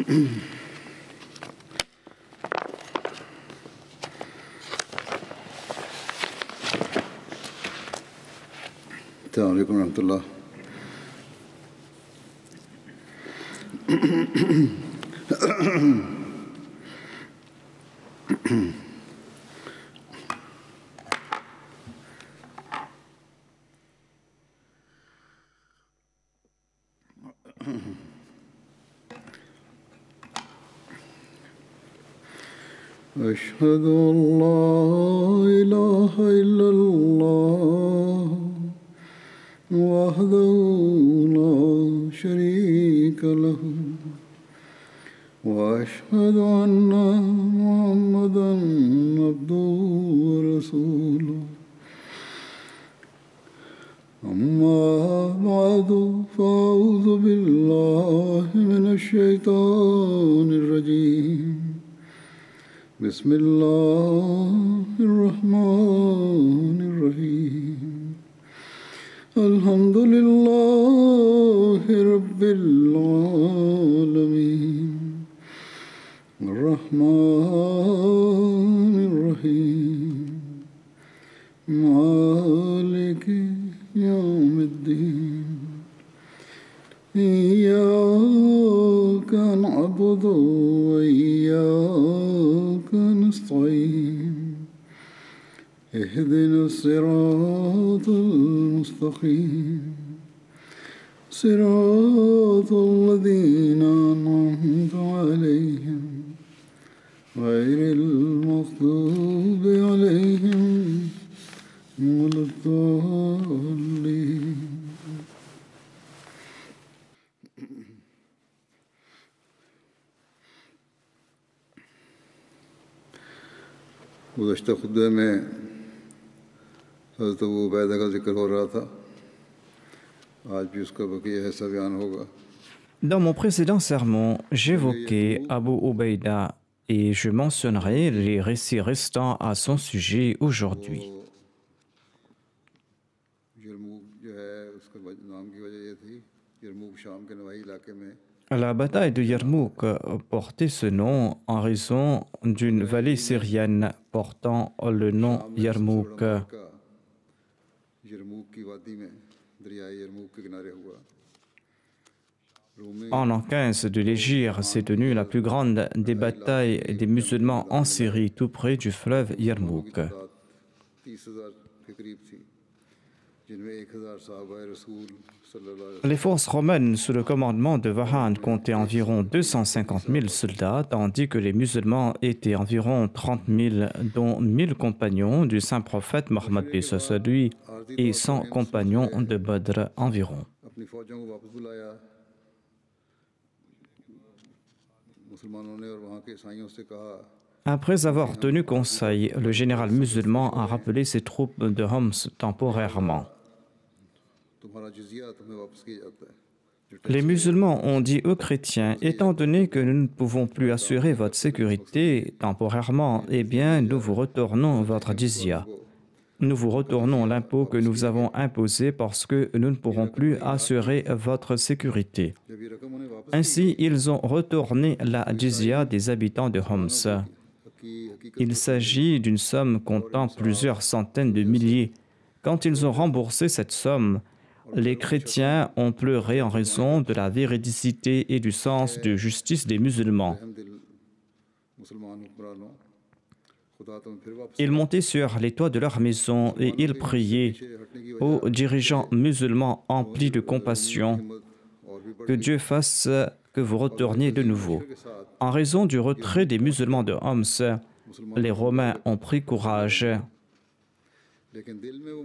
السلام عليكم ورحمة الله. أشهد أن لا إله إلا الله وحده لا شريك له وأشهد أن محمدا عبده ورسوله أما بعد فأعوذ بالله من الشيطان الرجيم بسم الله الرحمن الرحيم الحمد لله رب العالمين الرحمن الرحيم مالك يوم الدين إياك نعبد وإياك نستعين اهدنا الصراط المستقيم صراط الذين أنعمت عليهم غير المغضوب عليهم ولا الضالين. गुज़श्ता खुतबे में हज़रत अबू उबैदा का जिक्र हो रहा था, आज भी उसका बकिया हिस्सा बयान होगा। Dans mon précédent sermon, j'évoquais Abu Ubaïda et je mentionnerai les récits restants à son sujet aujourd'hui. La bataille de Yarmouk portait ce nom en raison d'une vallée syrienne portant le nom Yarmouk. En l'an 15 de l'Hégire s'est tenue la plus grande des batailles des musulmans en Syrie, tout près du fleuve Yarmouk. Les forces romaines sous le commandement de Vahan comptaient environ 250 000 soldats, tandis que les musulmans étaient environ 30 000, dont 1000 compagnons du saint prophète Mohammed lui et 100 compagnons de Badr environ. Après avoir tenu conseil, le général musulman a rappelé ses troupes de Homs temporairement. Les musulmans ont dit aux chrétiens, étant donné que nous ne pouvons plus assurer votre sécurité temporairement, eh bien, nous vous retournons votre jizya. Nous vous retournons l'impôt que nous avons imposé parce que nous ne pourrons plus assurer votre sécurité. Ainsi, ils ont retourné la jizya des habitants de Homs. Il s'agit d'une somme comptant plusieurs centaines de milliers. Quand ils ont remboursé cette somme, les chrétiens ont pleuré en raison de la véridicité et du sens de justice des musulmans. Ils montaient sur les toits de leur maison et ils priaient aux dirigeants musulmans emplis de compassion que Dieu fasse que vous retourniez de nouveau. En raison du retrait des musulmans de Homs, les Romains ont pris courage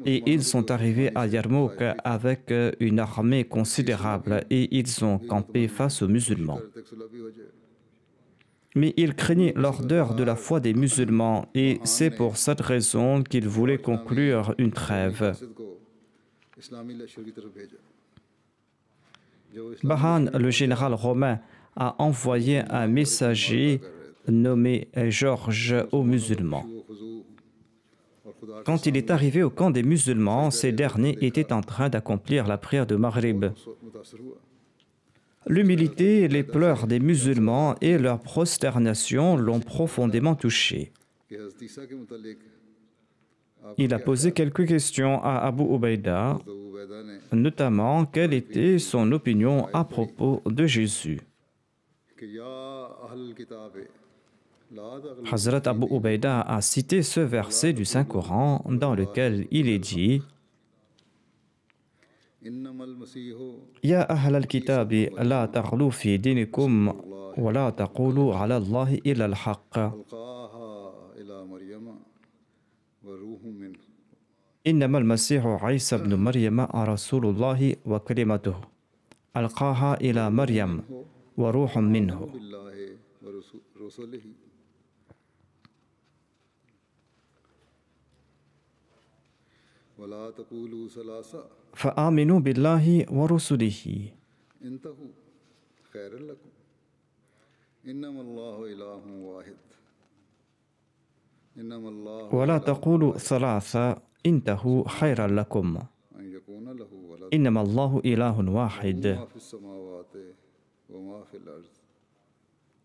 et ils sont arrivés à Yarmouk avec une armée considérable et ils ont campé face aux musulmans. Mais ils craignaient l'ardeur de la foi des musulmans et c'est pour cette raison qu'ils voulaient conclure une trêve. Bahan, le général romain, a envoyé un messager nommé Georges aux musulmans. Quand il est arrivé au camp des musulmans, ces derniers étaient en train d'accomplir la prière de Maghrib. L'humilité, les pleurs des musulmans et leur prosternation l'ont profondément touché. कि हज़रत ईसा के मुतालिक आप Il a posé quelques questions à Abu Ubaïda, तो उबैदा ने notamment quelle était son opinion à propos de Jésus. कि या अहल किताब ला तग़लू Hazrat Abu Ubaïda a cité ce verset du Saint-Coran dans lequel il est dit इन्नमल मसीहो Ya ahl al-kitabi la taghlu fi dinikum wa la taqulu ala Allahi illa al-haqq. अलकाहा इला मरियम व रूह मिन إنما المسيح عيسى بن مريم رسول الله وكلمته ألقاها إلى مريم وروح منه. बिल्लाह व रसूलिही वला तक़ूलू सलासा فآمنوا بالله ورسله इंतहू खैरल लकुम इन्नमल्लाहु इलाहुन वाहिद इन्नमल्लाहु ولا تقولوا ثلاثة انتهوا خيرا لكم अन यकून लहू वलद إنما الله إله واحد मा फिस समावाति व मा फिल अर्ज़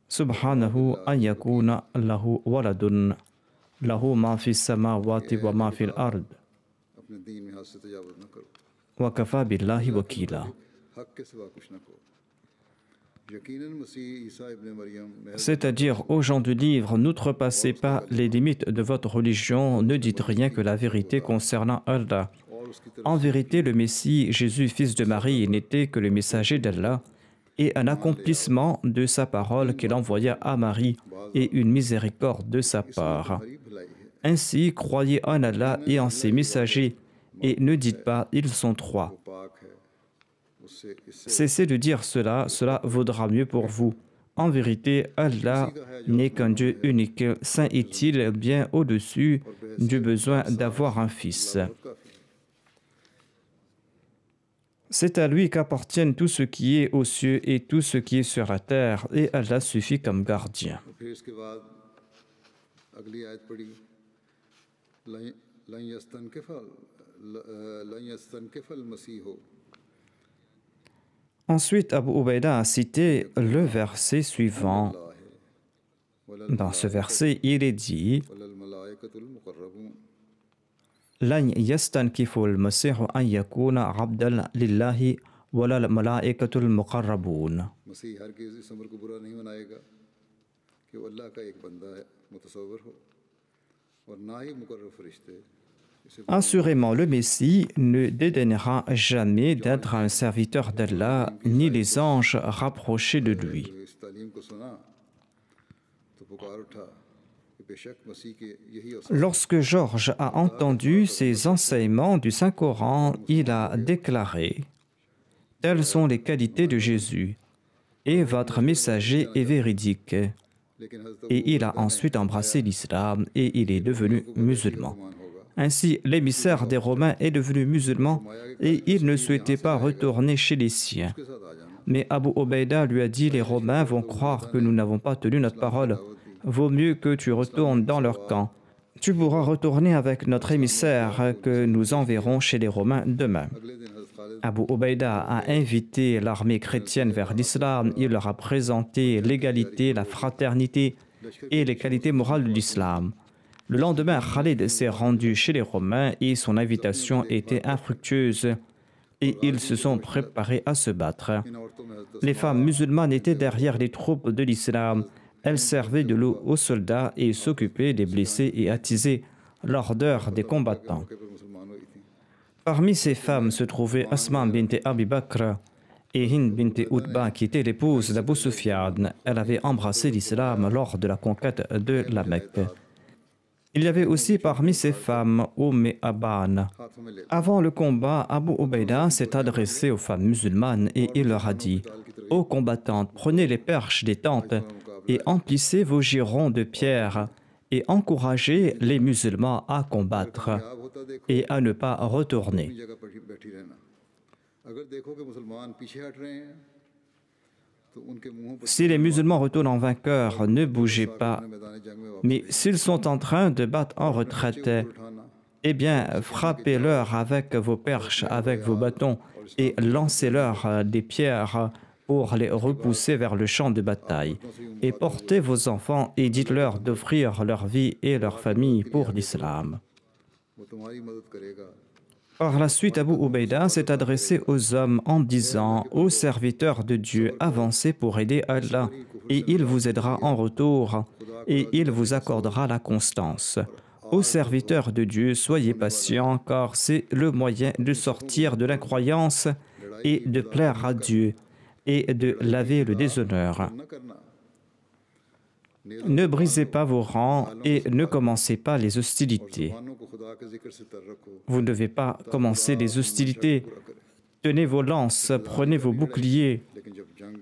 سبحانه أن يكون له ولد له ما في السماوات وما في الأرض अपने दीन में हाथ से तजावुज़ न करो وكفى بالله وكيلا. हक के सिवा कुछ न करो यकीनन मसीह ईसा इब्न मरियम महज C'est-à-dire, aux gens du livre, n'outrepassez pas les limites de votre religion, ne dites rien que la vérité concernant Allah. और उसकी तरफ En vérité, le Messie, Jésus, fils de Marie, n'était que le messager d'Allah et un accomplissement de sa parole qu'il envoya à Marie et une miséricorde de sa part. हरी भलाई है Ainsi, croyez en Allah et en ses messagers et ne dites pas, ils sont trois. वो पाक है उससे इससे Cessez de dire cela, cela vaudra mieux pour vous. En vérité, Allah n'est qu'un Dieu unique. Saint est-il bien au-dessus du besoin d'avoir un fils. काफी C'est à lui qu'appartiennent tout ce qui est aux cieux et tout ce qui est sur la terre, et Allah suffit comme gardien. फिर इसके बाद अगली आयत पढ़ी लन यस्तनकिफल मसीह हो Ensuite, Abu Ubaïda a cité le verset suivant. Dans ce verset, il est dit वलल मलाइकतुल मुकर्रबून لن يستنكف المسيح أن يكون عبدا لله ولا الملائكة المقربون. मसीह हर इस अमर को बुरा नहीं मनाएगा कि वो अल्लाह का एक बंदा है मुतसव्विर हो और ना ही मुकर्रब फरिश्ते इसे Assurément, le Messie ne dédaignera jamais d'être un serviteur d'Allah, ni les anges rapprochés de lui. इस तालीम को सुना तो पुकार उठा कि बेशक मसीह के यही अवसर Lorsque Georges a entendu ces enseignements du Saint-Coran, il a déclaré « Telles sont les qualités de Jésus, et votre messager est véridique. » लेकिन हज़रत Et il a ensuite embrassé l'islam et il est devenu musulman. मान होगा Ainsi, l'émissaire des Romains est devenu musulman et il ne souhaitait pas retourner chez les siens. के साथ आ जाना Mais Abu Ubaïda lui a dit « Les Romains vont croire que nous n'avons pas tenu notre parole. Vaut mieux que tu retournes dans leur camp. Tu pourras retourner avec notre émissaire que nous enverrons chez les Romains demain. » अगले दिन हज़रत Khalid Abu Ubaïda a invité l'armée chrétienne vers l'islam. Il leur a présenté l'égalité, la fraternité et les qualités morales de l'islam. Le lendemain, Khalid s'est rendu chez les Romains et son invitation était infructueuse et ils se sont préparés à se battre. इन औरतों में हज़रत Les femmes musulmanes étaient derrière les troupes de l'islam. Elles servaient de l'eau aux soldats et s'occupaient des blessés et attisaient l'ardeur des combattants. मौके पर मुसलमान हुई थी Parmi ces femmes se trouvaient Asma bint Abi Bakr et Hind bint Utba qui était l'épouse d'Abu Sufyan. Elle avait embrassé l'islam lors de la conquête de la Mecque. Il y avait aussi parmi ces femmes Aban. हाथों में ले Avant le combat, Abu Ubaïda s'est adressé aux femmes musulmanes et il leur a dit « Ô combattantes, prenez les perches des tentes et emplissez vos girons de pierre et encouragez les musulmans à combattre अब होता देखो et à ne pas retourner. अपनी जगह पर बैठी रहना अगर देखो कि मुसलमान पीछे हट रहे हैं तो उनके मुंहों पर Si les musulmans retournent en vainqueur, ne bougez pas. मैदान जंग में वापस Mais s'ils sont en train de battre en retraite, उठाना eh bien, frappez-leur avec vos perches, avec vos bâtons, et lancez-leur des pierres pour les repousser vers le champ de bataille. Et portez vos enfants et dites-leur d'offrir leur vie et leur famille pour l'islam. Par la suite, Abu Ubaïda s'est adressé aux hommes en disant « Ô serviteurs de Dieu, avancez pour aider Allah, et il vous aidera en retour, et il vous accordera la constance. Ô serviteurs de Dieu, soyez patients, car c'est le moyen de sortir de l'incroyance et de plaire à Dieu, et de laver le déshonneur. Ne brisez pas vos rangs et ne commencez pas les hostilités. » Vous ne devez pas commencer les hostilités. Tenez vos lances, prenez vos boucliers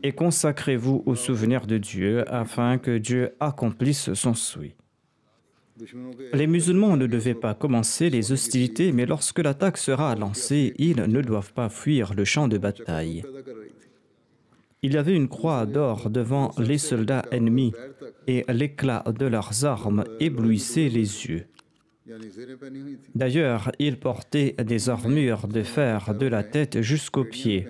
et consacrez-vous au souvenir de Dieu afin que Dieu accomplisse son souhait. Les musulmans ne devaient pas commencer les hostilités, mais lorsque l'attaque sera lancée, ils ne doivent pas fuir le champ de bataille. Il y avait une croix d'or devant les soldats ennemis et l'éclat de leurs armes éblouissait les yeux. D'ailleurs, ils portaient des armures de fer de la tête jusqu'aux pieds.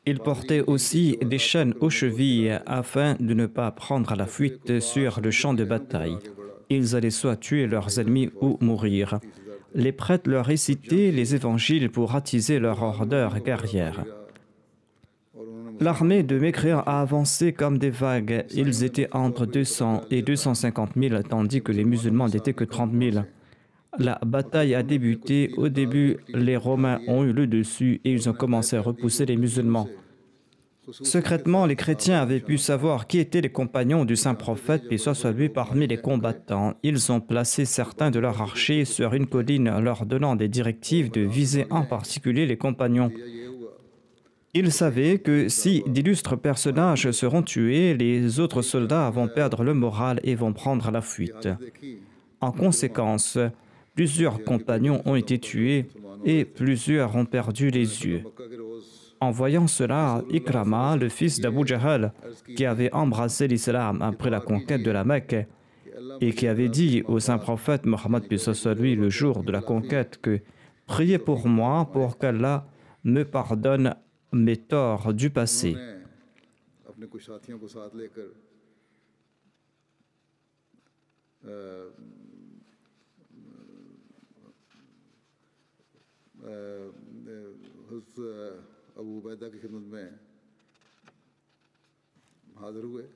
Ils portaient aussi des chaînes aux chevilles afin de ne pas prendre la fuite sur le champ de bataille. Ils allaient soit tuer leurs ennemis ou mourir. Les prêtres leur récitaient les évangiles pour attiser leur ardeur guerrière. L'armée de mécréants a avancé comme des vagues. Ils étaient entre 200 et 250 000, tandis que les musulmans n'étaient que 30 000. La bataille a débuté. Au début, les Romains ont eu le dessus et ils ont commencé à repousser les musulmans. Secrètement, les chrétiens avaient pu savoir qui étaient les compagnons du saint prophète, paix soit lui, parmi les combattants. Ils ont placé certains de leurs archers sur une colline, leur donnant des directives de viser en particulier les compagnons. Ils savaient que si d'illustres personnages seront tués, les autres soldats vont perdre le moral et vont prendre la fuite. En conséquence, plusieurs compagnons ont été tués et plusieurs ont perdu les yeux. En voyant cela, Ikrama, le fils d'Abu Jahl, qui avait embrassé l'islam après la conquête de la Mecque et qui avait dit au saint prophète Mohammed lui le jour de la conquête que « Priez pour moi pour qu'Allah me pardonne mes torts du passé ».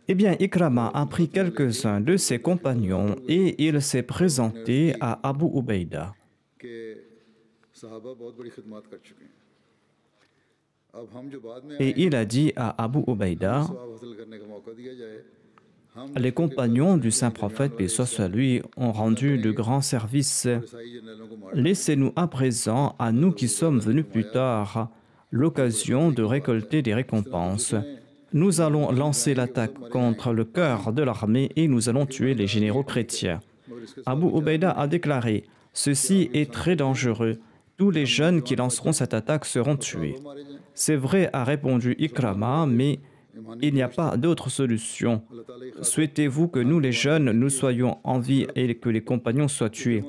Eh bien, Ikrama a pris quelques-uns de ses compagnons et il s'est présenté à Abu Ubaïda. Et il a dit à Abu Ubaïda, « Les compagnons du saint prophète, paix soit lui, ont rendu de grands services. Laissez-nous à présent, à nous qui sommes venus plus tard, l'occasion de récolter des récompenses. Nous allons lancer l'attaque contre le cœur de l'armée et nous allons tuer les généraux chrétiens. » Abu Ubaïda a déclaré, « Ceci est très dangereux. Tous les jeunes qui lanceront cette attaque seront tués. » C'est vrai, a répondu Ikrama, mais il n'y a pas d'autre solution. Souhaitez-vous que nous, les jeunes, nous soyons en vie et que les compagnons soient tués?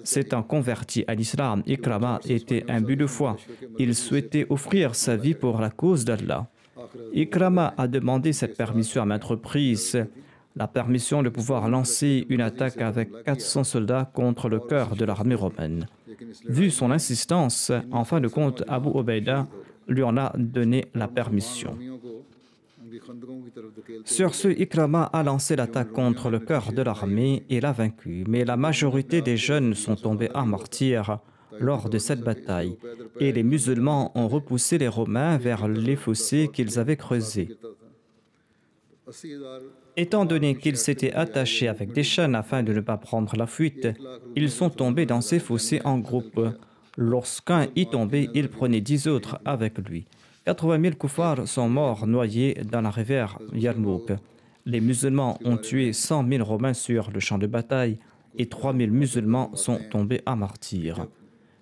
S'étant converti à l'islam, Ikrama était imbu de foi. Il souhaitait offrir sa vie pour la cause d'Allah. Ikrama a demandé cette permission à maintes reprises, la permission de pouvoir lancer une attaque avec 400 soldats contre le cœur de l'armée romaine. Vu son insistance, en fin de compte, Abu Ubaïda lui en a donné la permission. Sur ce, Ikrama a lancé l'attaque contre le cœur de l'armée et l'a vaincu, mais la majorité des jeunes sont tombés en martyrs lors de cette bataille, et les musulmans ont repoussé les Romains vers les fossés qu'ils avaient creusés. Étant donné qu'ils s'étaient attachés avec des chaînes afin de ne pas prendre la fuite, ils sont tombés dans ces fossés en groupe. Lorsqu'un y tombait, il prenait 10 autres avec lui. 80 000 koufars sont morts noyés dans la rivière Yarmouk. Les musulmans ont tué 100 000 Romains sur le champ de bataille et 3 000 musulmans sont tombés en martyrs.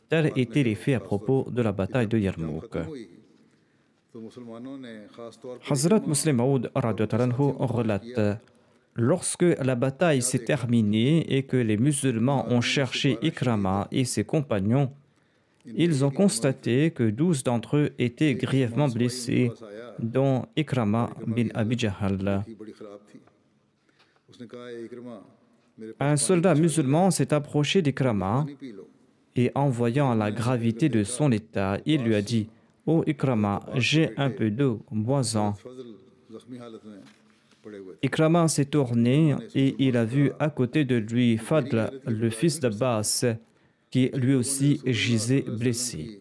Tels étaient les faits à propos de la bataille de Yarmouk. Hazrat Muslim Maud relate Lorsque la bataille s'est terminée et que les musulmans ont cherché Ikrama et ses compagnons, ils ont constaté que 12 d'entre eux étaient grièvement blessés, dont Ikrama bin Abi Jahl. Un soldat musulman s'est approché d'Ikrama et en voyant la gravité de son état, il lui a dit « Oh Ikrama, j'ai un peu d'eau, bois-en. » Ikrama s'est tourné et il a vu à côté de lui Fadl, le fils d'Abbas, qui lui aussi gisait blessé.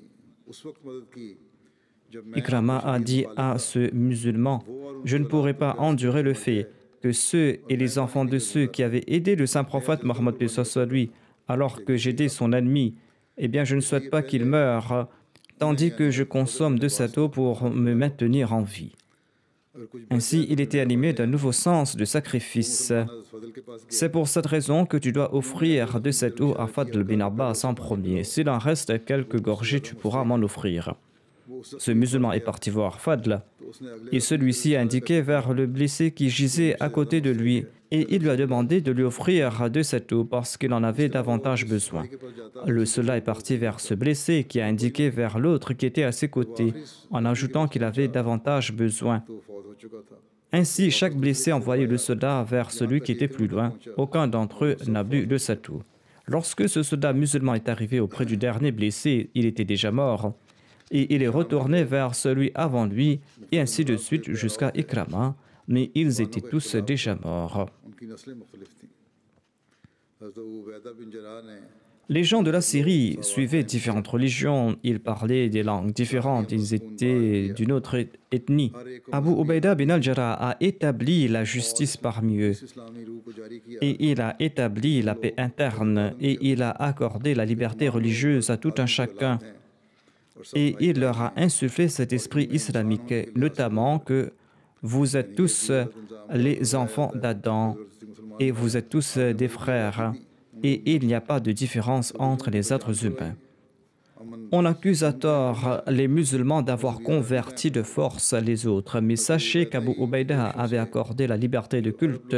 Ikrama a dit à ce musulman « Je ne pourrai pas endurer le fait que ceux et les enfants de ceux qui avaient aidé le saint prophète Mohammed lui, alors que j'aidais son ennemi, eh bien je ne souhaite pas qu'il meure, tandis que je consomme de cette eau pour me maintenir en vie. » Ainsi, il était animé d'un nouveau sens de sacrifice. C'est pour cette raison que tu dois offrir de cette eau à Fadl bin Abbas en premier. S'il en reste quelques gorgées, tu pourras m'en offrir. Ce musulman est parti voir Fadl et celui-ci a indiqué vers le blessé qui gisait à côté de lui et il lui a demandé de lui offrir de cette eau parce qu'il en avait davantage besoin. Le soldat est parti vers ce blessé qui a indiqué vers l'autre qui était à ses côtés en ajoutant qu'il avait davantage besoin. Ainsi, chaque blessé envoyait le soldat vers celui qui était plus loin. Aucun d'entre eux n'a bu de cette eau. Lorsque ce soldat musulman est arrivé auprès du dernier blessé, il était déjà mort. Et il est retourné vers celui avant lui, et ainsi de suite jusqu'à Ikrama, mais ils étaient tous déjà morts. Les gens de la Syrie suivaient différentes religions, ils parlaient des langues différentes, ils étaient d'une autre ethnie. Abu Ubaida bin al-Jarrah a établi la justice parmi eux, et il a établi la paix interne, et il a accordé la liberté religieuse à tout un chacun. Et il leur a insufflé cet esprit islamique, notamment que vous êtes tous les enfants d'Adam et vous êtes tous des frères et il n'y a pas de différence entre les êtres humains. On accuse à tort les musulmans d'avoir converti de force les autres, mais sachez qu'Abu Ubaida avait accordé la liberté de culte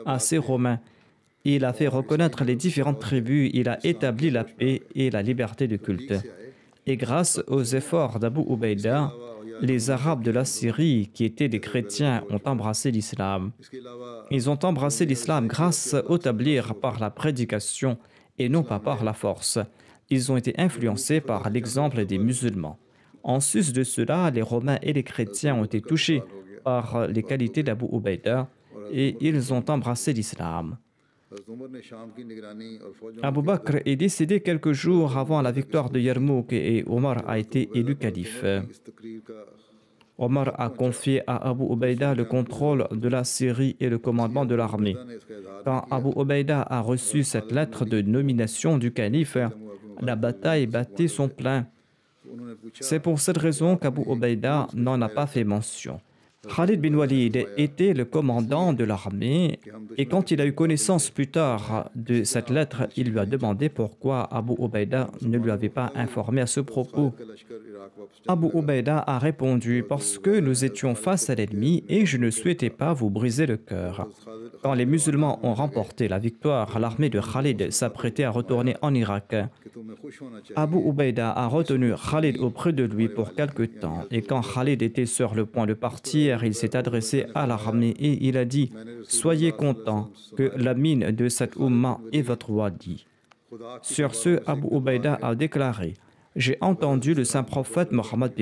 à ces Romains. Il a fait reconnaître les différentes tribus, il a établi la paix et la liberté de culte. Et grâce aux efforts d'Abu Ubaida, les Arabes de la Syrie, qui étaient des chrétiens, ont embrassé l'islam. Ils ont embrassé l'islam grâce au tablir par la prédication et non pas par la force. Ils ont été influencés par l'exemple des musulmans. En sus de cela, les Romains et les chrétiens ont été touchés par les qualités d'Abu Ubaida et ils ont embrassé l'islam. Abu Bakr est décédé quelques jours avant la victoire de Yarmouk et Omar a été élu calife. Omar a confié à Abu Ubaida le contrôle de la Syrie et le commandement de l'armée. Quand Abu Ubaida a reçu cette lettre de nomination du calife, la bataille battait son plein. C'est pour cette raison qu'Abu Ubaida n'en a pas fait mention. Khalid bin Walid était le commandant de l'armée et quand il a eu connaissance plus tard de cette lettre, il lui a demandé pourquoi Abu Ubaida ne lui avait pas informé à ce propos. Abu Ubaida a répondu « Parce que nous étions face à l'ennemi et je ne souhaitais pas vous briser le cœur. » Quand les musulmans ont remporté la victoire, l'armée de Khalid s'apprêtait à retourner en Irak. Abu Ubaida a retenu Khalid auprès de lui pour quelque temps et quand Khalid était sur le point de partir, il s'est adressé à l'armée et il a dit « Soyez contents que la mine de cette Ummah est votre wadi. » Sur ce, Abu Ubaida a déclaré « J'ai entendu le saint prophète Mohammed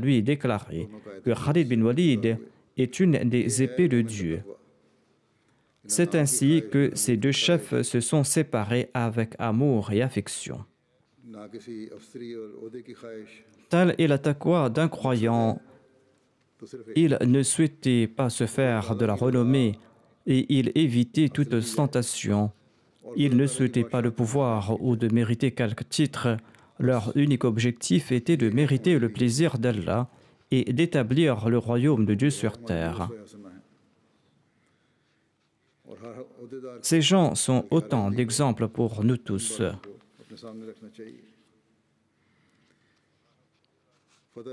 lui déclarer que Khalid bin Walid est une des épées de Dieu. » C'est ainsi que ces deux chefs se sont séparés avec amour et affection. Tel est la taqwa d'un croyant. Il ne souhaitait pas se faire de la renommée et il évitait toute ostentation. Il ne souhaitait pas le pouvoir ou de mériter quelque titre. Leur unique objectif était de mériter le plaisir d'Allah et d'établir le royaume de Dieu sur terre. Ces gens sont autant d'exemples pour nous tous.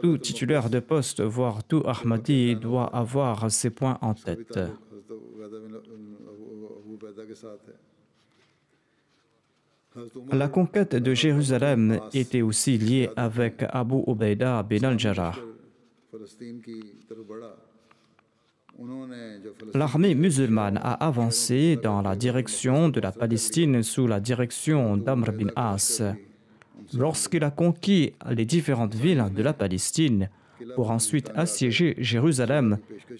Tout titulaire de poste, voire tout Ahmadi, doit avoir ces points en tête. La conquête de Jérusalem était aussi liée avec Abu Ubaïda bin al-Jarrah. L'armée musulmane a avancé dans la direction de la Palestine sous la direction d'Amr bin As. Lorsqu'il a conquis les différentes villes de la Palestine pour ensuite assiéger Jérusalem,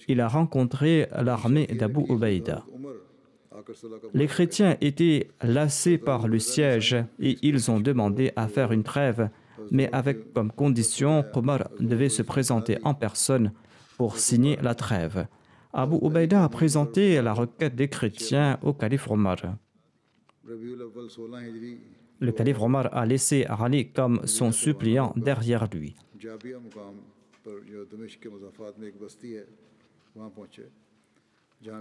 il a rencontré l'armée d'Abu Ubaïda. Les chrétiens étaient lassés par le siège et ils ont demandé à faire une trêve, mais avec comme condition qu'Omar devait se présenter en personne pour signer la trêve. Abu Ubaïda a présenté la requête des chrétiens au calife Omar. Le calife Omar a laissé Ali comme son suppliant derrière lui.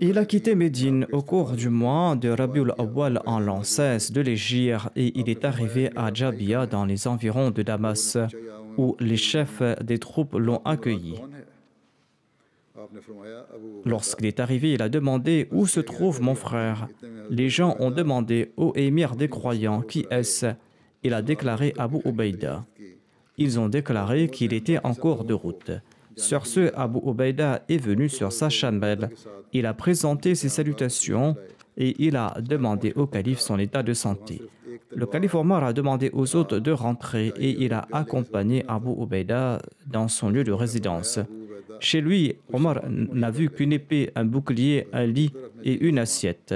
Il a quitté Médine au cours du mois de Rabiul Awwal en l'an 16 de l'Hégire et il est arrivé à Jabia dans les environs de Damas où les chefs des troupes l'ont accueilli. Lorsqu'il est arrivé, il a demandé « Où se trouve mon frère ?» Les gens ont demandé au émir des croyants « Qui est-ce » Il a déclaré Abu Ubaïda. Ils ont déclaré qu'il était en cours de route. Sur ce, Abu Ubaïda est venu sur sa chamelle. Il a présenté ses salutations et il a demandé au calife son état de santé. Le calife Omar a demandé aux hôtes de rentrer et il a accompagné Abu Ubaïda dans son lieu de résidence. Chez lui, Omar n'a vu qu'une épée, un bouclier, un lit et une assiette.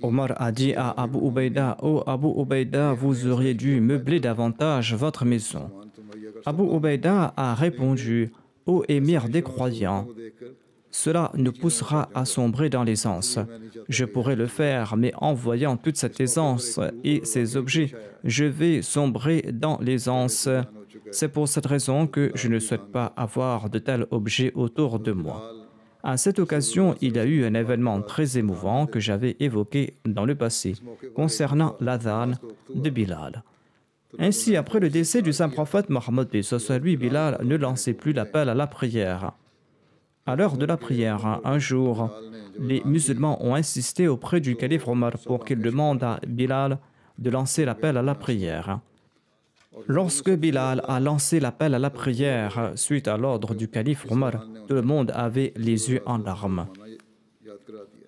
Omar a dit à Abu Ubaïda, « Oh Abu Ubaïda, vous auriez dû meubler davantage votre maison. » Abu Ubaïda a répondu, « Ô émir des croyants, cela nous poussera à sombrer dans l'aisance. Je pourrais le faire, mais en voyant toute cette aisance et ces objets, je vais sombrer dans l'aisance. C'est pour cette raison que je ne souhaite pas avoir de tels objets autour de moi. » À cette occasion, il y a eu un événement très émouvant que j'avais évoqué dans le passé, concernant l'adhan de Bilal. Ainsi, après le décès du saint prophète Mohammed, Bilal ne lançait plus l'appel à la prière. À l'heure de la prière, un jour, les musulmans ont insisté auprès du calife Omar pour qu'il demande à Bilal de lancer l'appel à la prière. Lorsque Bilal a lancé l'appel à la prière suite à l'ordre du calife Omar, tout le monde avait les yeux en larmes.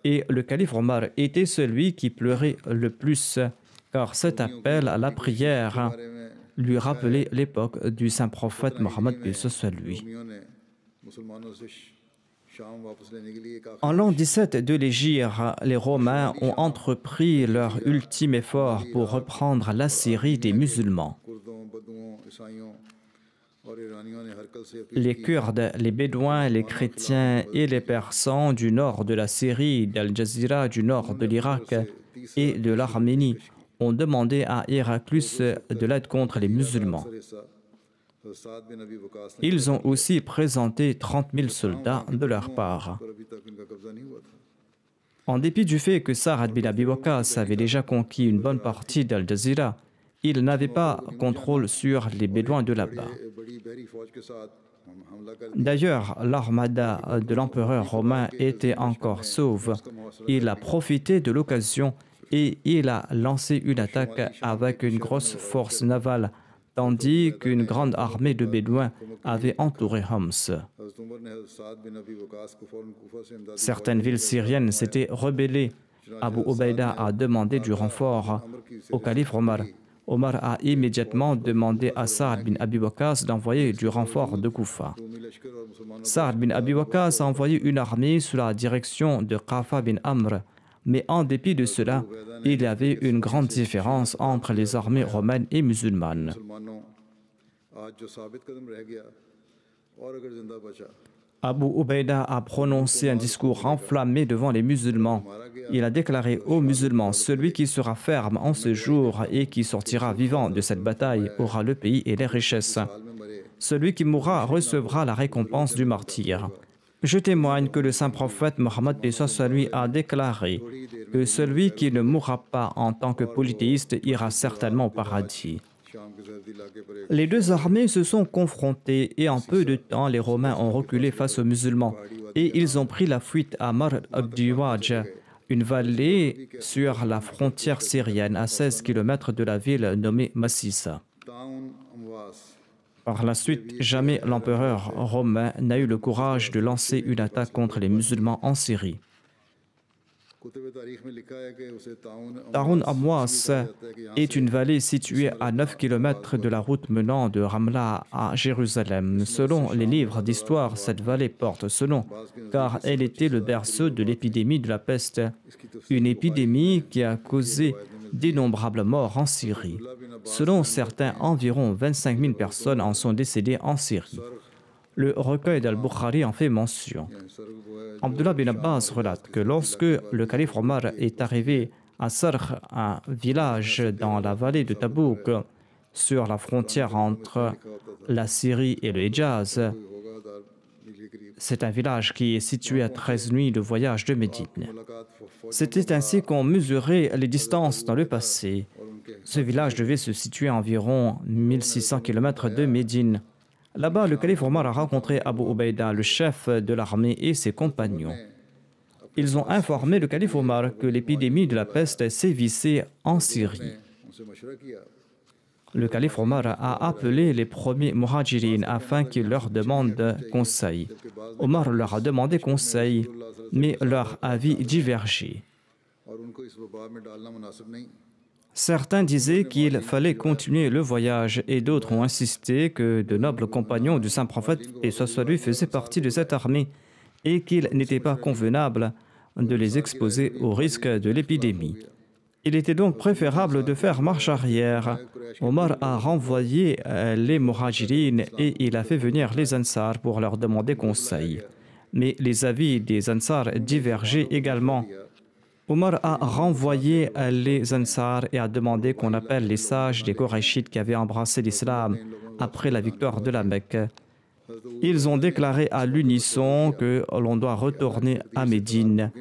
Et le calife Omar était celui qui pleurait le plus, car cet appel à la prière lui rappelait l'époque du saint prophète Mohammed lui. En l'an 17 de l'Hégire, les Romains ont entrepris leur ultime effort pour reprendre la Syrie des musulmans. Les Kurdes, les Bédouins, les chrétiens et les Persans du nord de la Syrie, d'Al-Jazira, du nord de l'Irak et de l'Arménie ont demandé à Héraclius de l'aide contre les musulmans. Ils ont aussi présenté 30 000 soldats de leur part. En dépit du fait que Sa'ad bin Abi Waqqas avait déjà conquis une bonne partie d'Al-Jazira, il n'avait pas contrôle sur les Bédouins de là-bas. D'ailleurs, l'armada de l'empereur romain était encore sauve. Il a profité de l'occasion et il a lancé une attaque avec une grosse force navale, tandis qu'une grande armée de Bédouins avait entouré Homs. Certaines villes syriennes s'étaient rebellées. Abu Ubaïda a demandé du renfort au calife Omar. Omar a immédiatement demandé à Sa'ad bin Abi Waqqas d'envoyer du renfort de Koufa. Sa'ad bin Abi Waqqas a envoyé une armée sous la direction de Qafa bin Amr, mais en dépit de cela, il y avait une grande différence entre les armées romaines et musulmanes. Abu Ubaïda a prononcé un discours enflammé devant les musulmans. Il a déclaré aux musulmans, celui qui sera ferme en ce jour et qui sortira vivant de cette bataille aura le pays et les richesses. Celui qui mourra recevra la récompense du martyr. Je témoigne que le saint prophète Mohammed lui a déclaré que celui qui ne mourra pas en tant que polythéiste ira certainement au paradis. Les deux armées se sont confrontées et en peu de temps, les Romains ont reculé face aux musulmans et ils ont pris la fuite à Mar Abdiwaj, une vallée sur la frontière syrienne à 16 km de la ville nommée Massissa. Par la suite, jamais l'empereur romain n'a eu le courage de lancer une attaque contre les musulmans en Syrie. Taroun Amwas est une vallée située à 9 km de la route menant de Ramla à Jérusalem. Selon les livres d'histoire, cette vallée porte ce nom, car elle était le berceau de l'épidémie de la peste, une épidémie qui a causé d'innombrables morts en Syrie. Selon certains, environ 25 000 personnes en sont décédées en Syrie. Le recueil d'Al-Bukhari en fait mention. Abdullah bin Abbas relate que lorsque le calife Omar est arrivé à Sarh, un village dans la vallée de Tabouk, sur la frontière entre la Syrie et le Hejaz, c'est un village qui est situé à 13 nuits de voyage de Médine. C'était ainsi qu'on mesurait les distances dans le passé. Ce village devait se situer à environ 1600 km de Médine. Là-bas, le calife Omar a rencontré Abu Ubaïda, le chef de l'armée, et ses compagnons. Ils ont informé le calife Omar que l'épidémie de la peste sévissait en Syrie. Le calife Omar a appelé les premiers muhajirines afin qu'ils leur demandent conseil. Omar leur a demandé conseil, mais leur avis divergeait. Certains disaient qu'il fallait continuer le voyage et d'autres ont insisté que de nobles compagnons du saint prophète, et soit lui, faisaient partie de cette armée et qu'il n'était pas convenable de les exposer au risque de l'épidémie. Il était donc préférable de faire marche arrière. Omar a renvoyé les muhajirines et il a fait venir les Ansar pour leur demander conseil. Mais les avis des Ansar divergeaient également. Omar a renvoyé les Ansar et a demandé qu'on appelle les sages des Korachites qui avaient embrassé l'islam après la victoire de la Mecque. Ils ont déclaré à l'unisson que l'on doit retourner à Médine.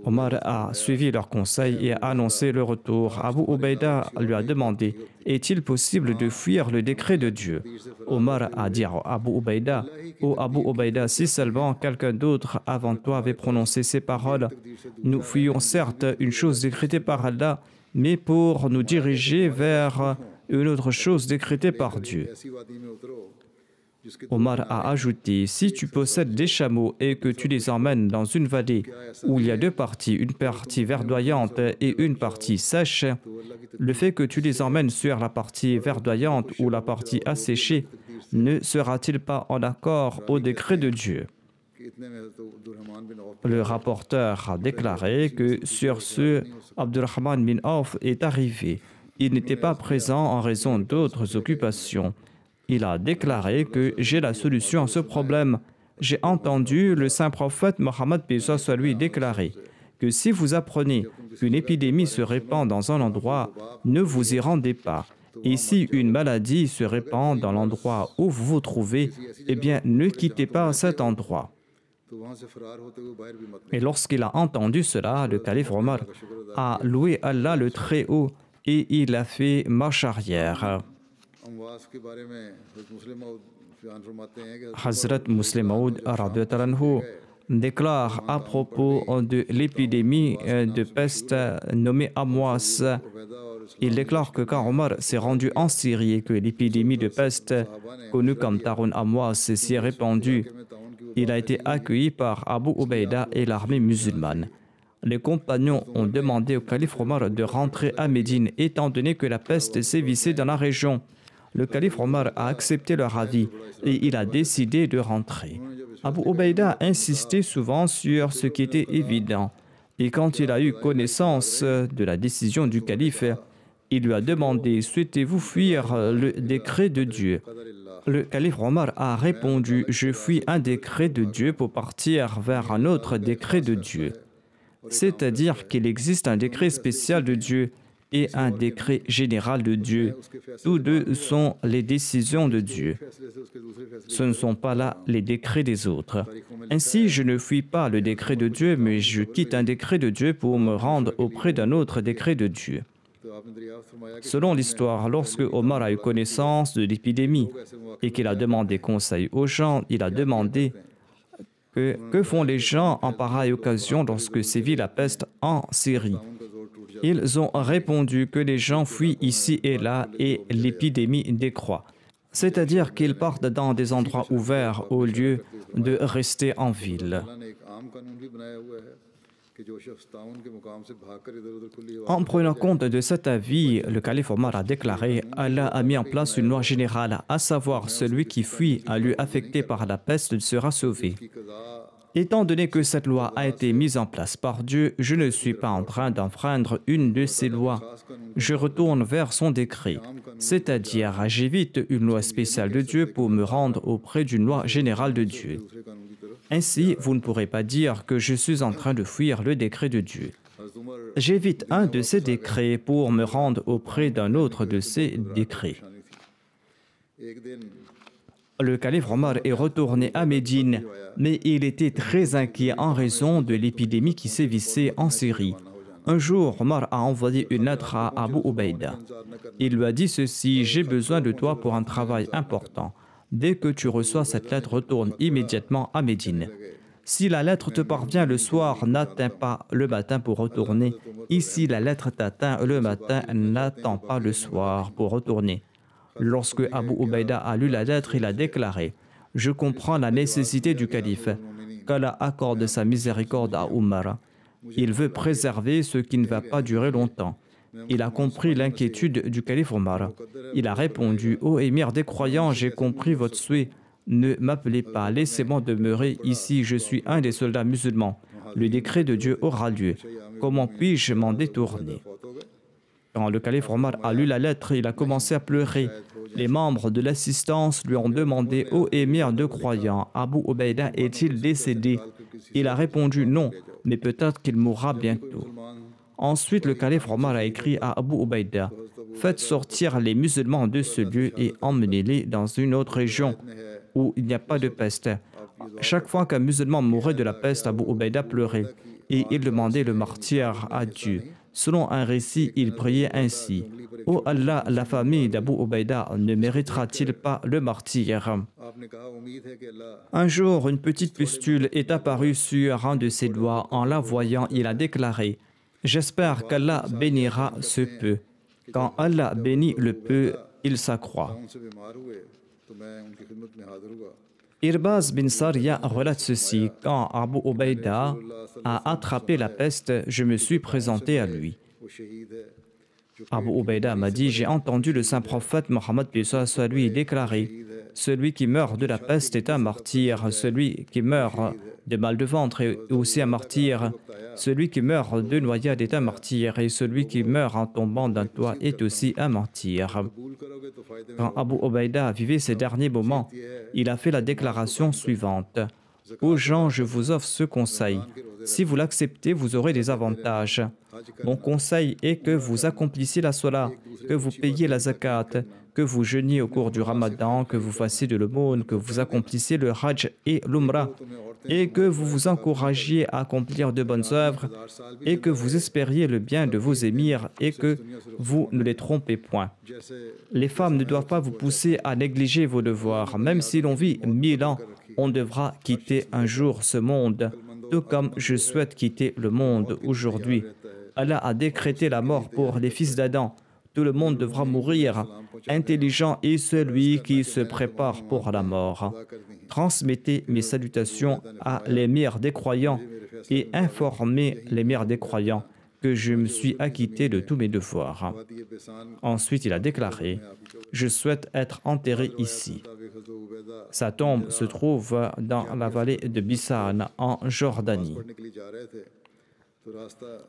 Omar a suivi leurs conseils et a annoncé le retour. Abu Ubaïda lui a demandé « Est-il possible de fuir le décret de Dieu ?» Omar a dit à Abu Ubaïda « Ô Abu Ubaïda, si seulement quelqu'un d'autre avant toi avait prononcé ces paroles, nous fuyons certes une chose décrétée par Allah, mais pour nous diriger vers une autre chose décrétée par Dieu. » Omar a ajouté, si tu possèdes des chameaux et que tu les emmènes dans une vallée où il y a deux parties, une partie verdoyante et une partie sèche, le fait que tu les emmènes sur la partie verdoyante ou la partie asséchée ne sera-t-il pas en accord au décret de Dieu? Le rapporteur a déclaré que sur ce, Abdurrahman bin Auf est arrivé. Il n'était pas présent en raison d'autres occupations. Il a déclaré que j'ai la solution à ce problème. J'ai entendu le saint prophète Mohammed soit lui déclarer que si vous apprenez qu'une épidémie se répand dans un endroit, ne vous y rendez pas. Et si une maladie se répand dans l'endroit où vous vous trouvez, eh bien ne quittez pas cet endroit. Et lorsqu'il a entendu cela, le calife Omar a loué Allah le Très-Haut et il a fait marche arrière. Hazrat Muslim Maud déclare à propos de l'épidémie de peste nommée Amwas. Il déclare que quand Omar s'est rendu en Syrie et que l'épidémie de peste, connue comme Taroun Amwas, s'y est répandue, il a été accueilli par Abu Ubaïda et l'armée musulmane. Les compagnons ont demandé au calife Omar de rentrer à Médine étant donné que la peste sévissait dans la région. Le calife Omar a accepté leur avis et il a décidé de rentrer. Abu Ubaïda a insisté souvent sur ce qui était évident. Et quand il a eu connaissance de la décision du calife, il lui a demandé « Souhaitez-vous fuir le décret de Dieu ?» Le calife Omar a répondu « Je fuis un décret de Dieu pour partir vers un autre décret de Dieu. » C'est-à-dire qu'il existe un décret spécial de Dieu et un décret général de Dieu. Tous deux sont les décisions de Dieu. Ce ne sont pas là les décrets des autres. Ainsi, je ne fuis pas le décret de Dieu, mais je quitte un décret de Dieu pour me rendre auprès d'un autre décret de Dieu. Selon l'histoire, lorsque Omar a eu connaissance de l'épidémie et qu'il a demandé conseil aux gens, il a demandé que font les gens en pareille occasion lorsque sévit la peste en Syrie? Ils ont répondu que les gens fuient ici et là et l'épidémie décroît. C'est-à-dire qu'ils partent dans des endroits ouverts au lieu de rester en ville. En prenant compte de cet avis, le calife Omar a déclaré « Allah a mis en place une loi générale, à savoir celui qui fuit un lieu affecté par la peste sera sauvé. » Étant donné que cette loi a été mise en place par Dieu, je ne suis pas en train d'enfreindre une de ces lois. Je retourne vers son décret, c'est-à-dire j'évite une loi spéciale de Dieu pour me rendre auprès d'une loi générale de Dieu. Ainsi, vous ne pourrez pas dire que je suis en train de fuir le décret de Dieu. J'évite un de ces décrets pour me rendre auprès d'un autre de ces décrets. Le calife Omar est retourné à Médine, mais il était très inquiet en raison de l'épidémie qui sévissait en Syrie. Un jour, Omar a envoyé une lettre à Abu Ubaïda. Il lui a dit ceci « J'ai besoin de toi pour un travail important. Dès que tu reçois cette lettre, retourne immédiatement à Médine. Si la lettre te parvient le soir, n'attends pas le matin pour retourner. Ici, la lettre t'atteint le matin, n'attends pas le soir pour retourner. » Lorsque Abu Ubaïda a lu la lettre, il a déclaré « Je comprends la nécessité du calife, qu'Allah accorde sa miséricorde à Omar. Il veut préserver ce qui ne va pas durer longtemps. » Il a compris l'inquiétude du calife Omar. Il a répondu « Ô émir des croyants, j'ai compris votre souhait. Ne m'appelez pas, laissez-moi demeurer ici, je suis un des soldats musulmans. Le décret de Dieu aura lieu. Comment puis-je m'en détourner ?» Quand le calife Omar a lu la lettre, il a commencé à pleurer. Les membres de l'assistance lui ont demandé « Ô émir de croyants, Abu Ubaïda est-il décédé ?» Il a répondu « Non, mais peut-être qu'il mourra bientôt. » Ensuite, le calife Omar a écrit à Abu Ubaïda « Faites sortir les musulmans de ce lieu et emmenez-les dans une autre région où il n'y a pas de peste. » Chaque fois qu'un musulman mourait de la peste, Abu Ubaïda pleurait et il demandait le martyre à Dieu. Selon un récit, il priait ainsi « Ô Allah, la famille d'Abu Ubaïda ne méritera-t-il pas le martyre ?» Un jour, une petite pustule est apparue sur un de ses doigts. En la voyant, il a déclaré « J'espère qu'Allah bénira ce peu. Quand Allah bénit le peu, il s'accroît. » Irbaz bin Sariya relate ceci. Quand Abu Ubaïda a attrapé la peste, je me suis présenté à lui. Abu Ubaïda m'a dit « J'ai entendu le saint prophète Mohammed soit lui déclarer « Celui qui meurt de la peste est un martyr, celui qui meurt de mal de ventre est aussi un martyr, celui qui meurt de noyade est un martyr, et celui qui meurt en tombant d'un toit est aussi un martyr. » Quand Abu Ubaïda vivait ces derniers moments, il a fait la déclaration suivante. « Aux gens, je vous offre ce conseil. Si vous l'acceptez, vous aurez des avantages. Mon conseil est que vous accomplissiez la salat, que vous payiez la zakat, que vous jeûniez au cours du ramadan, que vous fassiez de l'aumône, que vous accomplissiez le hajj et l'umrah, et que vous vous encouragiez à accomplir de bonnes œuvres, et que vous espériez le bien de vos émirs, et que vous ne les trompez point. Les femmes ne doivent pas vous pousser à négliger vos devoirs. Même si l'on vit 1000 ans, on devra quitter un jour ce monde, tout comme je souhaite quitter le monde aujourd'hui. Allah a décrété la mort pour les fils d'Adam. Tout le monde devra mourir. Intelligent est celui qui se prépare pour la mort. Transmettez mes salutations à l'émir des croyants et informez l'émir des croyants que je me suis acquitté de tous mes devoirs. Ensuite, il a déclaré « Je souhaite être enterré ici. » Sa tombe se trouve dans la vallée de Bisan, en Jordanie.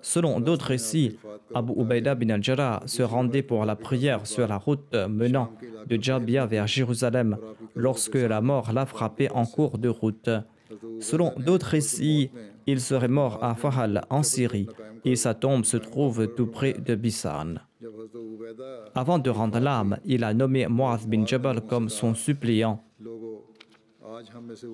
Selon d'autres récits, Abu Ubaïda bin al-Jarrah se rendait pour la prière sur la route menant de Jabia vers Jérusalem lorsque la mort l'a frappé en cours de route. Selon d'autres récits, il serait mort à Fahal en Syrie et sa tombe se trouve tout près de Bisan. Avant de rendre l'âme, il a nommé Mu'adh bin Jabal comme son suppléant.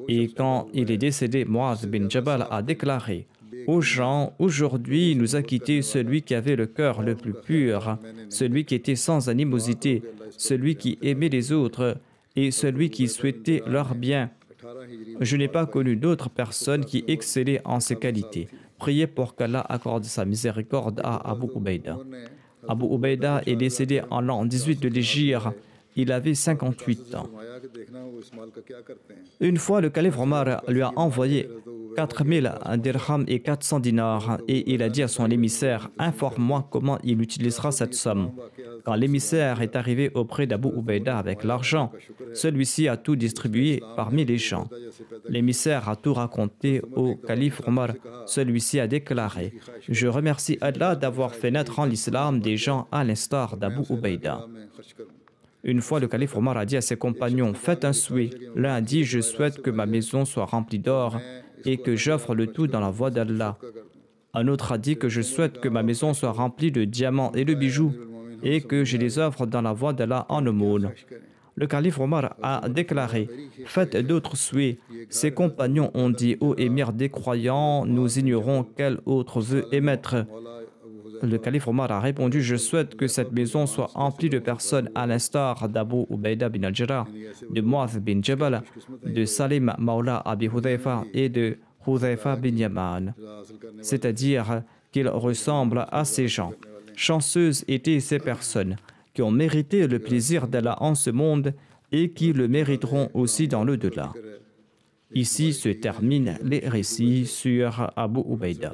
Et quand il est décédé, Mu'adh bin Jabal a déclaré « Aux gens, aujourd'hui nous a quitté celui qui avait le cœur le plus pur, celui qui était sans animosité, celui qui aimait les autres et celui qui souhaitait leur bien. Je n'ai pas connu d'autres personnes qui excellaient en ces qualités. Priez pour qu'Allah accorde sa miséricorde à Abu Ubaïda. Abu Ubaïda est décédé en l'an 18 de l'Hégire. Il avait 58 ans. Une fois, le calife Omar lui a envoyé 4000 dirhams et 400 dinars et il a dit à son émissaire « Informe-moi comment il utilisera cette somme ». Quand l'émissaire est arrivé auprès d'Abu Ubaïda avec l'argent, celui-ci a tout distribué parmi les gens. L'émissaire a tout raconté au calife Omar. Celui-ci a déclaré « Je remercie Allah d'avoir fait naître en l'islam des gens à l'instar d'Abu Ubaïda ». Une fois, le calife Omar a dit à ses compagnons « Faites un souhait ». L'un a dit « Je souhaite que ma maison soit remplie d'or et que j'offre le tout dans la voie d'Allah ». Un autre a dit que « Je souhaite que ma maison soit remplie de diamants et de bijoux et que je les offre dans la voie d'Allah en aumône ». Le calife Omar a déclaré « Faites d'autres souhaits ». Ses compagnons ont dit « Ô émir des croyants, nous ignorons quel autre vœu émettre ». Le calife Omar a répondu « Je souhaite que cette maison soit remplie de personnes à l'instar d'Abu Ubaïda bin al-Jarrah, de Mu'adh bin Jabal, de Salim Maula Abi Hudhayfa et de Hudhayfa bin Yaman. » C'est-à-dire qu'il ressemble à ces gens. Chanceuses étaient ces personnes qui ont mérité le plaisir d'Allah en ce monde et qui le mériteront aussi dans l'au-delà. Ici se terminent les récits sur Abu Ubaïda.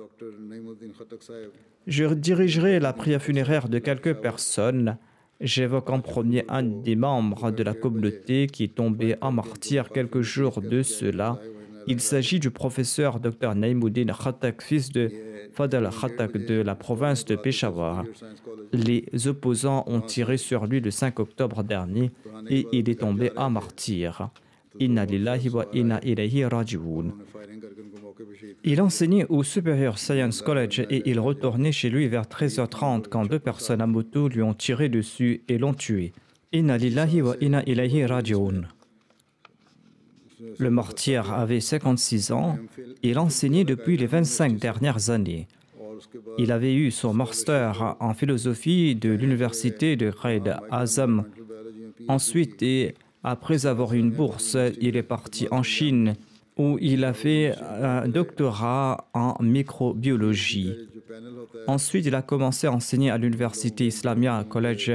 Je dirigerai la prière funéraire de quelques personnes. J'évoque en premier un des membres de la communauté qui est tombé en martyr quelques jours de cela. Il s'agit du professeur Dr Naïmuddin Khattak, fils de Fadl Khattak de la province de Peshawar. Les opposants ont tiré sur lui le 5 octobre dernier et il est tombé en martyr. Inna lillahi wa inna ilayhi raji'un. Il enseignait au Superior Science College et il retournait chez lui vers 13h30 quand deux personnes à moto lui ont tiré dessus et l'ont tué. Inna lillahi wa inna ilayhi raji'un. Le martyr avait 56 ans. Il enseignait depuis les 25 dernières années. Il avait eu son master en philosophie de l'université de Qaïd Azam. Ensuite, et après avoir eu une bourse, il est parti en Chine où il a fait un doctorat en microbiologie. Ensuite, il a commencé à enseigner à l'université Islamia College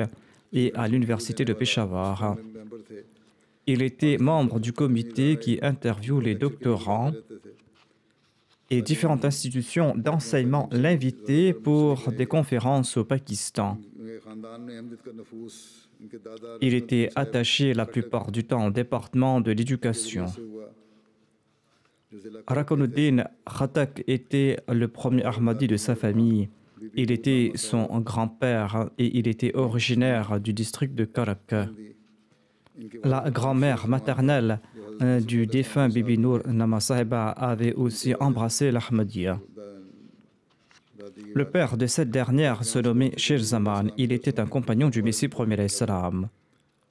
et à l'université de Peshawar. Il était membre du comité qui interviewe les doctorants et différentes institutions d'enseignement l'invitaient pour des conférences au Pakistan. Il était attaché la plupart du temps au département de l'éducation. Rakanuddin Khattak était le premier Ahmadi de sa famille. Il était son grand-père et il était originaire du district de Karak. La grand-mère maternelle du défunt Bibi Noor Nama Sahiba avait aussi embrassé l'Ahmadiyya. Le père de cette dernière se nommait Shir Zaman. Il était un compagnon du Messie premier salam.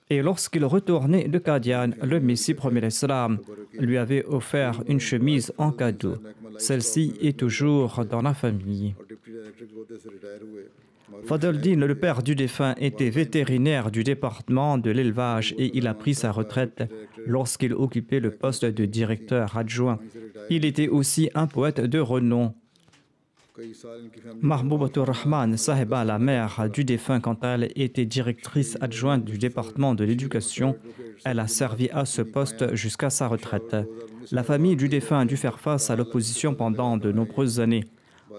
Et lorsqu'il retournait de Qadian, le Messie premier salam lui avait offert une chemise en cadeau. Celle-ci est toujours dans la famille. Fadl-Din, le père du défunt, était vétérinaire du département de l'élevage et il a pris sa retraite lorsqu'il occupait le poste de directeur adjoint. Il était aussi un poète de renom. Mahboubatur Rahman Sahiba, la mère du défunt, quant à elle, était directrice adjointe du département de l'éducation. Elle a servi à ce poste jusqu'à sa retraite. La famille du défunt a dû faire face à l'opposition pendant de nombreuses années.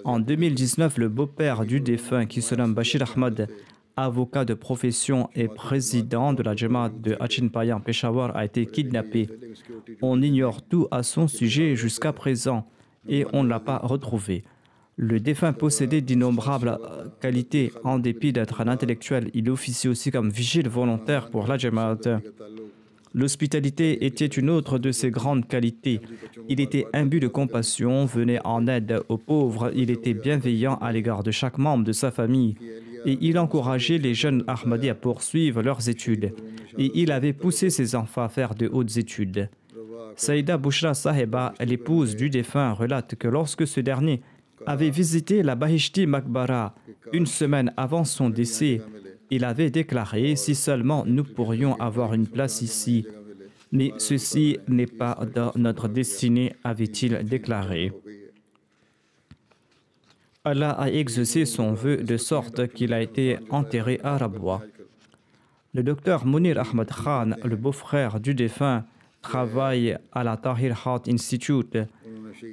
En 2019, le beau-père du défunt, qui se nomme Bashir Ahmad, avocat de profession et président de la Jamaat de Achinpaya en Peshawar, a été kidnappé. On ignore tout à son sujet jusqu'à présent et on ne l'a pas retrouvé. Le défunt possédait d'innombrables qualités. En dépit d'être un intellectuel, il officie aussi comme vigile volontaire pour la Jamaat. L'hospitalité était une autre de ses grandes qualités. Il était imbu de compassion, venait en aide aux pauvres, il était bienveillant à l'égard de chaque membre de sa famille et il encourageait les jeunes Ahmadis à poursuivre leurs études. Et il avait poussé ses enfants à faire de hautes études. Saïda Bushra Sahiba, l'épouse du défunt, relate que lorsque ce dernier avait visité la Bahishti Makbara une semaine avant son décès, il avait déclaré « Si seulement nous pourrions avoir une place ici ». Mais ceci n'est pas dans notre destinée, avait-il déclaré. Allah a exaucé son vœu de sorte qu'il a été enterré à Rabwa. Le docteur Munir Ahmad Khan, le beau-frère du défunt, travaille à la Tahir Heart Institute.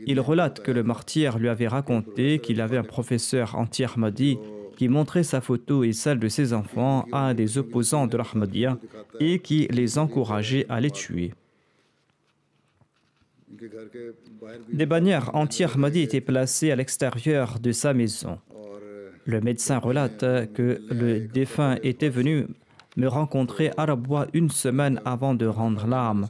Il relate que le martyr lui avait raconté qu'il avait un professeur anti-Ahmadi qui montrait sa photo et celle de ses enfants à des opposants de l'Ahmadiyya et qui les encourageait à les tuer. Des bannières anti-Ahmadi étaient placées à l'extérieur de sa maison. Le médecin relate que le défunt était venu me rencontrer à Rabwa une semaine avant de rendre l'âme.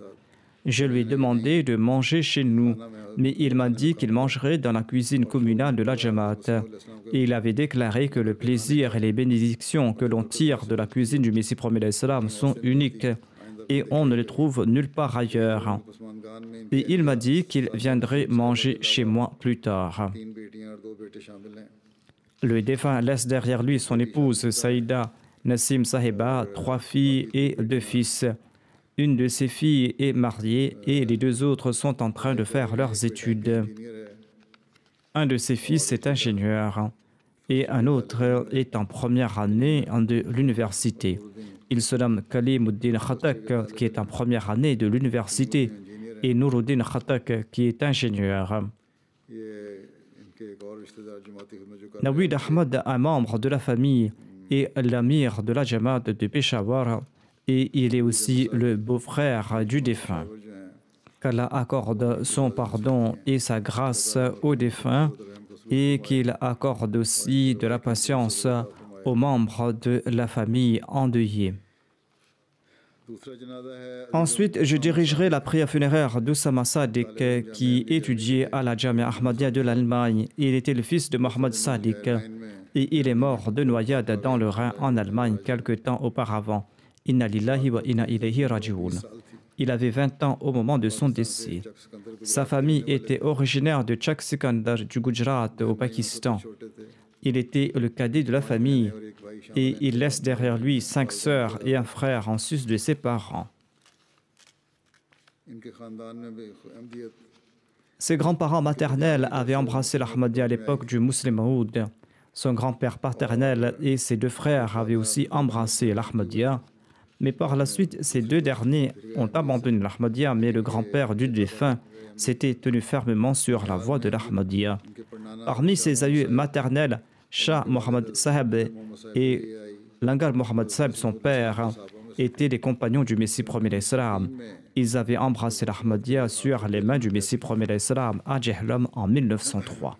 Je lui ai demandé de manger chez nous, mais il m'a dit qu'il mangerait dans la cuisine communale de la Jamaat. Et il avait déclaré que le plaisir et les bénédictions que l'on tire de la cuisine du Messie premier d'Islam sont uniques et on ne les trouve nulle part ailleurs. Et il m'a dit qu'il viendrait manger chez moi plus tard. Le défunt laisse derrière lui son épouse Saïda Nassim Sahiba, 3 filles et 2 fils. Une de ses filles est mariée et les 2 autres sont en train de faire leurs études. Un de ses fils est ingénieur et un autre est en première année de l'université. Il se nomme Kalimuddin Khatak, qui est en première année de l'université, et Nuruddin Khatak, qui est ingénieur. Nawid Ahmad, un membre de la famille, est l'amir de la Jamaat de Peshawar et il est aussi le beau-frère du défunt. Qu'Allah accorde son pardon et sa grâce au défunt et qu'il accorde aussi de la patience aux membres de la famille endeuillée. Ensuite, je dirigerai la prière funéraire d'Oussama Sadiq qui étudiait à la Jamia Ahmadiyya de l'Allemagne. Il était le fils de Mohamed Sadiq et il est mort de noyade dans le Rhin en Allemagne quelque temps auparavant. Inna lillahi wa inna ilayhi raji'un. Il avait 20 ans au moment de son décès. Sa famille était originaire de Chak Sikandar du Gujarat au Pakistan. Il était le cadet de la famille et il laisse derrière lui 5 sœurs et un frère en sus de ses parents. Ses grands-parents maternels avaient embrassé l'Ahmadiyya à l'époque du Muslim Maud. Son grand-père paternel et ses 2 frères avaient aussi embrassé l'Ahmadiyya. Mais par la suite, ces 2 derniers ont abandonné l'Ahmadiyya, mais le grand-père du défunt s'était tenu fermement sur la voie de l'Ahmadiyya. Parmi ses aïeux maternels, Shah Mohammad Saheb et Langar Mohammad Saheb, son père, étaient des compagnons du Messie premier d'Islam. Ils avaient embrassé l'Ahmadiyya sur les mains du Messie premier d'Islam à Jehlam en 1903.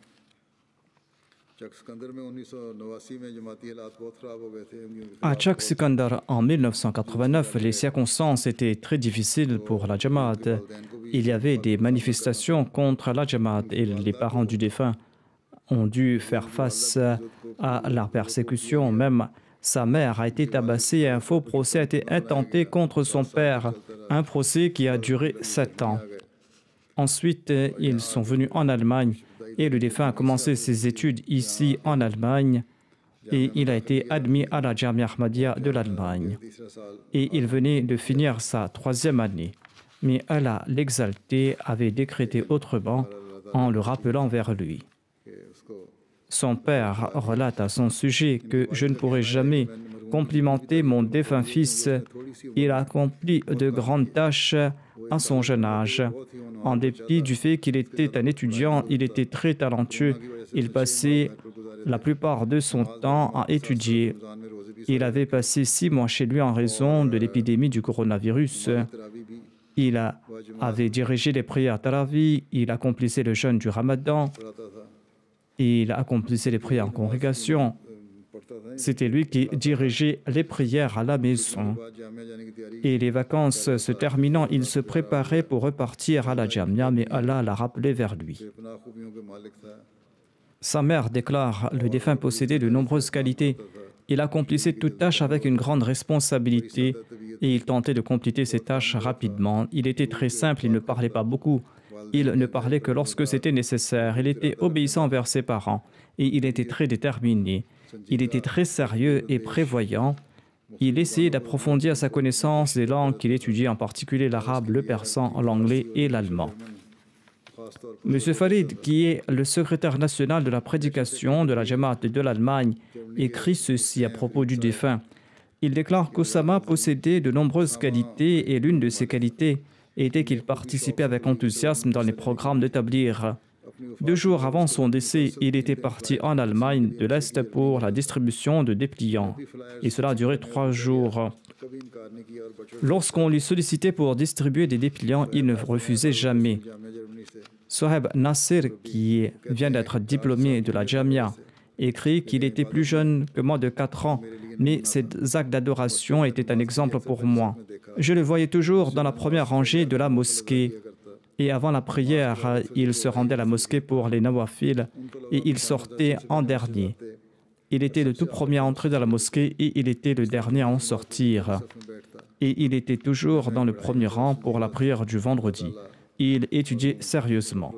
À Chak Sikandar, en 1989, les circonstances étaient très difficiles pour la Jamaat. Il y avait des manifestations contre la Jamaat et les parents du défunt ont dû faire face à la persécution. Même sa mère a été tabassée et un faux procès a été intenté contre son père, un procès qui a duré 7 ans. Ensuite, ils sont venus en Allemagne et le défunt a commencé ses études ici en Allemagne et il a été admis à la Jamia Ahmadiyya de l'Allemagne. Et il venait de finir sa 3e année. Mais Allah, l'exalté, avait décrété autrement en le rappelant vers lui. Son père relate à son sujet que je ne pourrai jamais complimenter mon défunt fils. Il a accompli de grandes tâches à son jeune âge. En dépit du fait qu'il était un étudiant, il était très talentueux. Il passait la plupart de son temps à étudier. Il avait passé 6 mois chez lui en raison de l'épidémie du coronavirus. Il avait dirigé les prières Tarawih, il accomplissait le jeûne du Ramadan, il accomplissait les prières en congrégation. C'était lui qui dirigeait les prières à la maison. Et les vacances se terminant, il se préparait pour repartir à la Jamia, mais Allah l'a rappelé vers lui. Sa mère déclare, le défunt possédait de nombreuses qualités. Il accomplissait toute tâche avec une grande responsabilité et il tentait de compléter ses tâches rapidement. Il était très simple, il ne parlait pas beaucoup. Il ne parlait que lorsque c'était nécessaire. Il était obéissant envers ses parents et il était très déterminé. Il était très sérieux et prévoyant Il essayait d'approfondir sa connaissance des langues qu'il étudiait, en particulier l'arabe, le persan, l'anglais et l'allemand. M. Farid, qui est le secrétaire national de la prédication de la Jamaat de l'Allemagne, écrit ceci à propos du défunt. Il déclare qu'Oussama possédait de nombreuses qualités et l'une de ces qualités était qu'il participait avec enthousiasme dans les programmes de Tabligh. 2 jours avant son décès, il était parti en Allemagne de l'Est pour la distribution de dépliants. Et cela a duré 3 jours. Lorsqu'on lui sollicitait pour distribuer des dépliants, il ne refusait jamais. Soheb Nasser, qui vient d'être diplômé de la Jamia, écrit qu'il était plus jeune que moi de 4 ans, mais ses actes d'adoration étaient un exemple pour moi. Je le voyais toujours dans la première rangée de la mosquée. Et avant la prière, il se rendait à la mosquée pour les nawafil et il sortait en dernier. Il était le tout premier à entrer dans la mosquée et il était le dernier à en sortir. Et il était toujours dans le premier rang pour la prière du vendredi. Il étudiait sérieusement.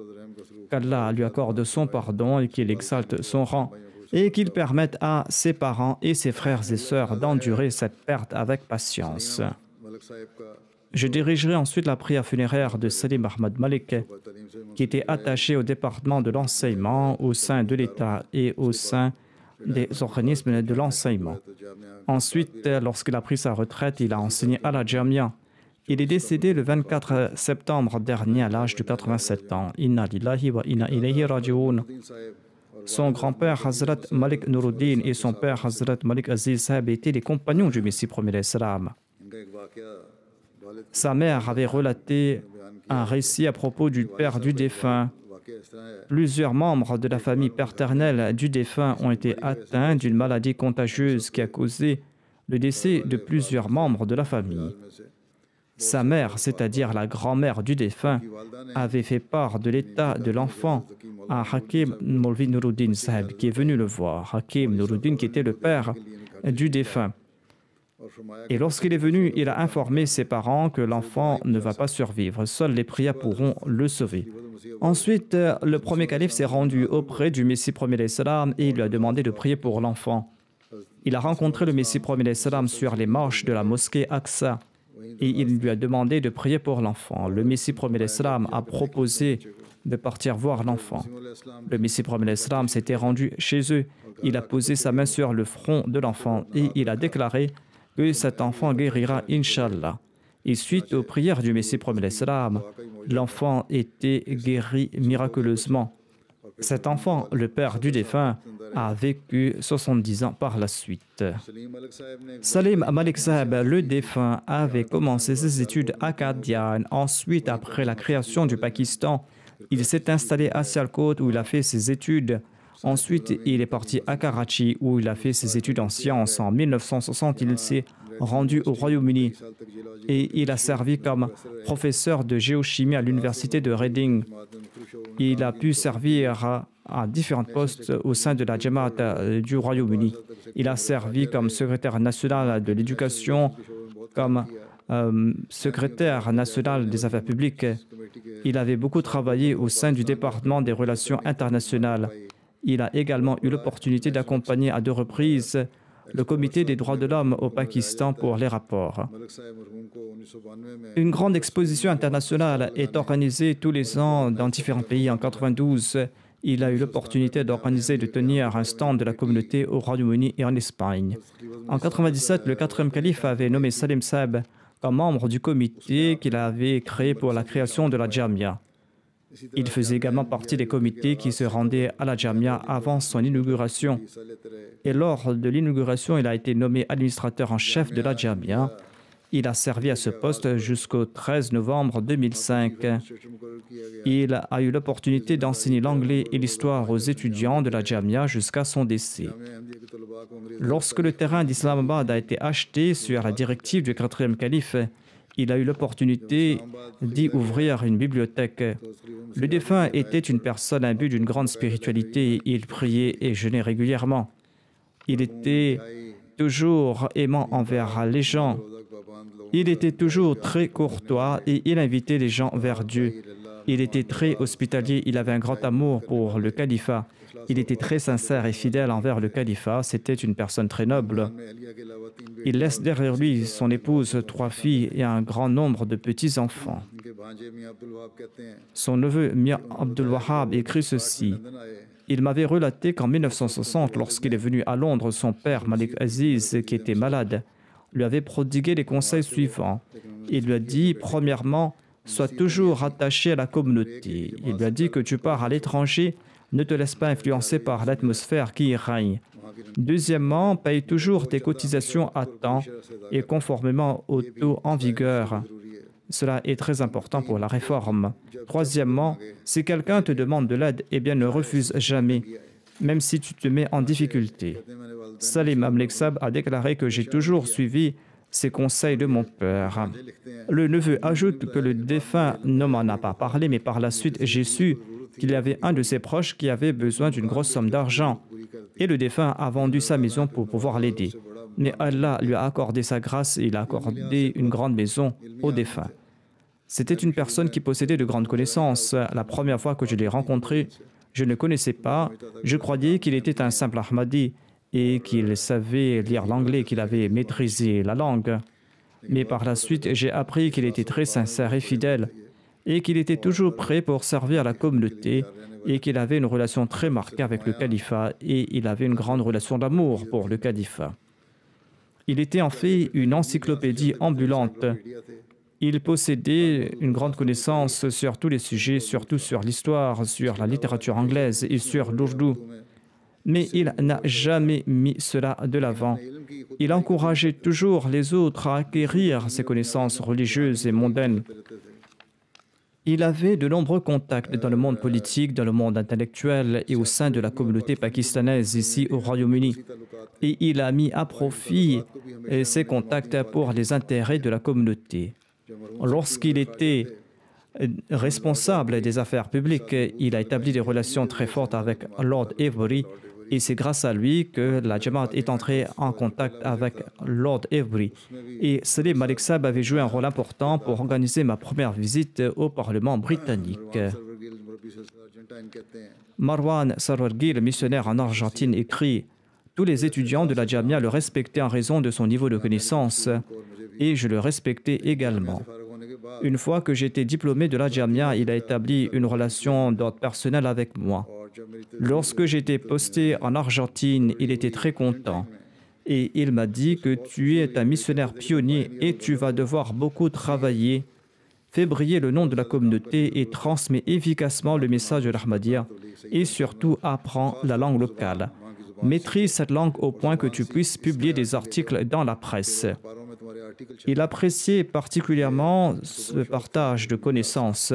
Qu'Allah lui accorde son pardon et qu'il exalte son rang et qu'il permette à ses parents et ses frères et sœurs d'endurer cette perte avec patience. Je dirigerai ensuite la prière funéraire de Salim Ahmad Malik, qui était attaché au département de l'enseignement au sein de l'État et au sein des organismes de l'enseignement. Ensuite, lorsqu'il a pris sa retraite, il a enseigné à la Jamia. Il est décédé le 24 septembre dernier à l'âge de 87 ans. Inna lillahi wa inna ilayhi raji'un. Son grand-père Hazrat Malik Nuruddin et son père Hazrat Malik Aziz Saheb étaient les compagnons du Messie premier l'Islam. Sa mère avait relaté un récit à propos du père du défunt. Plusieurs membres de la famille paternelle du défunt ont été atteints d'une maladie contagieuse qui a causé le décès de plusieurs membres de la famille. Sa mère, c'est-à-dire la grand-mère du défunt, avait fait part de l'état de l'enfant à Hakim Maulvi Nuruddin Saheb, qui est venu le voir. Hakim Nuruddin, qui était le père du défunt. Et lorsqu'il est venu, il a informé ses parents que l'enfant ne va pas survivre. Seules les prières pourront le sauver. Ensuite, le premier calife s'est rendu auprès du Messie premier l'Islam et il lui a demandé de prier pour l'enfant. Il a rencontré le Messie premier l'Islam sur les marches de la mosquée Aqsa et il lui a demandé de prier pour l'enfant. Le Messie premier l'Islam a proposé de partir voir l'enfant. Le Messie premier l'Islam s'était rendu chez eux. Il a posé sa main sur le front de l'enfant et il a déclaré que cet enfant guérira, Inch'Allah. Et suite aux prières du Messie premier l'Islam, l'enfant était guéri miraculeusement. Cet enfant, le père du défunt, a vécu 70 ans par la suite. Salim Malik Saheb, le défunt, avait commencé ses études à Qadian. Ensuite, après la création du Pakistan, il s'est installé à Sialkot où il a fait ses études. Ensuite, il est parti à Karachi où il a fait ses études en sciences. En 1960, il s'est rendu au Royaume-Uni et il a servi comme professeur de géochimie à l'université de Reading. Il a pu servir à différents postes au sein de la Jamaat du Royaume-Uni. Il a servi comme secrétaire national de l'éducation, comme secrétaire national des affaires publiques. Il avait beaucoup travaillé au sein du département des relations internationales. Il a également eu l'opportunité d'accompagner à 2 reprises le Comité des droits de l'homme au Pakistan pour les rapports. Une grande exposition internationale est organisée tous les ans dans différents pays. En 1992, il a eu l'opportunité d'organiser et de tenir un stand de la communauté au Royaume-Uni et en Espagne. En 1997, le 4e calife avait nommé Salim Saheb comme membre du comité qu'il avait créé pour la création de la Jamia. Il faisait également partie des comités qui se rendaient à la Jamia avant son inauguration. Et lors de l'inauguration, il a été nommé administrateur en chef de la Jamia. Il a servi à ce poste jusqu'au 13 novembre 2005. Il a eu l'opportunité d'enseigner l'anglais et l'histoire aux étudiants de la Jamia jusqu'à son décès. Lorsque le terrain d'Islamabad a été acheté sur la directive du 4e calife, il a eu l'opportunité d'y ouvrir une bibliothèque. Le défunt était une personne imbue d'une grande spiritualité. Il priait et jeûnait régulièrement. Il était toujours aimant envers les gens. Il était toujours très courtois et il invitait les gens vers Dieu. Il était très hospitalier. Il avait un grand amour pour le califat. Il était très sincère et fidèle envers le califat. C'était une personne très noble. Il laisse derrière lui son épouse, 3 filles et un grand nombre de petits-enfants. Son neveu Mia Abdul Wahab écrit ceci. Il m'avait relaté qu'en 1960, lorsqu'il est venu à Londres, son père, Malik Aziz, qui était malade, lui avait prodigué les conseils suivants. Il lui a dit, premièrement, sois toujours attaché à la communauté. Il lui a dit que tu pars à l'étranger, ne te laisse pas influencer par l'atmosphère qui y règne. Deuxièmement, paye toujours tes cotisations à temps et conformément au taux en vigueur. Cela est très important pour la réforme. Troisièmement, si quelqu'un te demande de l'aide, eh bien ne refuse jamais, même si tu te mets en difficulté. Salim Amleksab a déclaré que j'ai toujours suivi ces conseils de mon père. Le neveu ajoute que le défunt ne m'en a pas parlé, mais par la suite, j'ai su qu'il y avait un de ses proches qui avait besoin d'une grosse somme d'argent. Et le défunt a vendu sa maison pour pouvoir l'aider. Mais Allah lui a accordé sa grâce et il a accordé une grande maison au défunt. C'était une personne qui possédait de grandes connaissances. La première fois que je l'ai rencontré, je ne le connaissais pas. Je croyais qu'il était un simple Ahmadi et qu'il savait lire l'anglais, qu'il avait maîtrisé la langue. Mais par la suite, j'ai appris qu'il était très sincère et fidèle et qu'il était toujours prêt pour servir la communauté et qu'il avait une relation très marquée avec le califat et il avait une grande relation d'amour pour le califat. Il était en fait une encyclopédie ambulante. Il possédait une grande connaissance sur tous les sujets, surtout sur l'histoire, sur la littérature anglaise et sur l'ourdou. Mais il n'a jamais mis cela de l'avant. Il encourageait toujours les autres à acquérir ces connaissances religieuses et mondaines. Il avait de nombreux contacts dans le monde politique, dans le monde intellectuel et au sein de la communauté pakistanaise ici au Royaume-Uni. Et il a mis à profit ces contacts pour les intérêts de la communauté. Lorsqu'il était responsable des affaires publiques, il a établi des relations très fortes avec Lord Avebury et c'est grâce à lui que la Jamaat est entrée en contact avec Lord Avebury. Et Salim Maliksab avait joué un rôle important pour organiser ma première visite au Parlement britannique. Marwan Sarwargi, le missionnaire en Argentine, écrit « Tous les étudiants de la Jamia le respectaient en raison de son niveau de connaissance et je le respectais également. Une fois que j'étais diplômé de la Jamia, il a établi une relation d'ordre personnel avec moi. Lorsque j'étais posté en Argentine, il était très content. Et il m'a dit que tu es un missionnaire pionnier et tu vas devoir beaucoup travailler. Fais briller le nom de la communauté et transmets efficacement le message de l'Ahmadiyya et surtout apprends la langue locale. Maîtrise cette langue au point que tu puisses publier des articles dans la presse. » Il appréciait particulièrement ce partage de connaissances.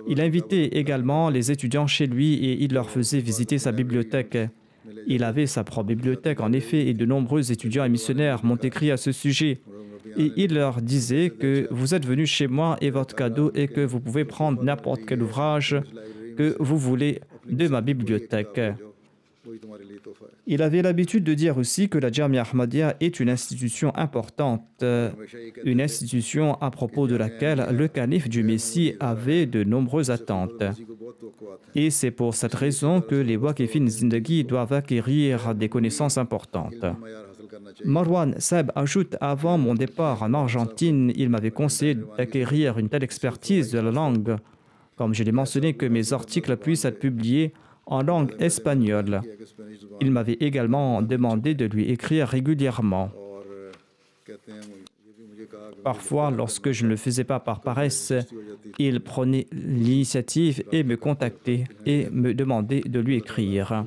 Il invitait également les étudiants chez lui et il leur faisait visiter sa bibliothèque. Il avait sa propre bibliothèque, en effet, et de nombreux étudiants et missionnaires m'ont écrit à ce sujet. Et il leur disait que vous êtes venus chez moi et votre cadeau est que vous pouvez prendre n'importe quel ouvrage que vous voulez de ma bibliothèque. Il avait l'habitude de dire aussi que la Jamia Ahmadiyya est une institution importante, une institution à propos de laquelle le calife du Messie avait de nombreuses attentes. Et c'est pour cette raison que les Waqifin Zindagi doivent acquérir des connaissances importantes. Marwan Saab ajoute, avant mon départ en Argentine, il m'avait conseillé d'acquérir une telle expertise de la langue, comme je l'ai mentionné, que mes articles puissent être publiés en langue espagnole. Il m'avait également demandé de lui écrire régulièrement. Parfois, lorsque je ne le faisais pas par paresse, il prenait l'initiative et me contactait et me demandait de lui écrire.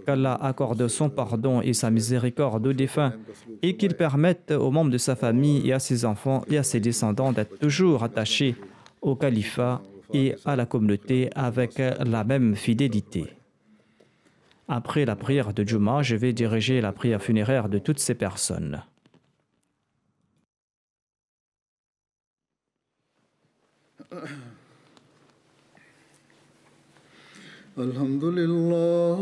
Qu'Allah accorde son pardon et sa miséricorde aux défunts et qu'il permette aux membres de sa famille et à ses enfants et à ses descendants d'être toujours attachés au califat et à la communauté avec la même fidélité. Après la prière de Juma, je vais diriger la prière funéraire de toutes ces personnes. Alhamdulillah,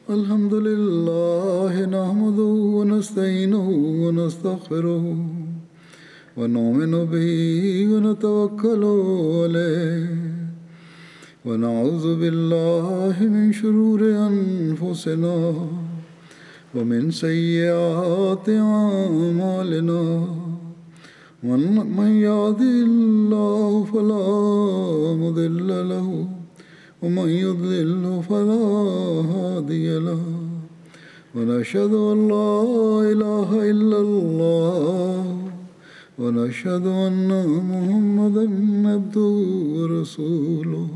alhamdulillah, nahmaduhu wa nasta'inuhu wa nastaghfiruhu wa nu'minu bihi wa natawakkalu alayhi. ونعوذ بالله من شرور أنفسنا ومن سيئات أعمالنا من يهده الله فلا مضل له ومن يضلل فلا هادي له ونشهد أن لا إله إلا الله ونشهد أن محمدا عبده ورسوله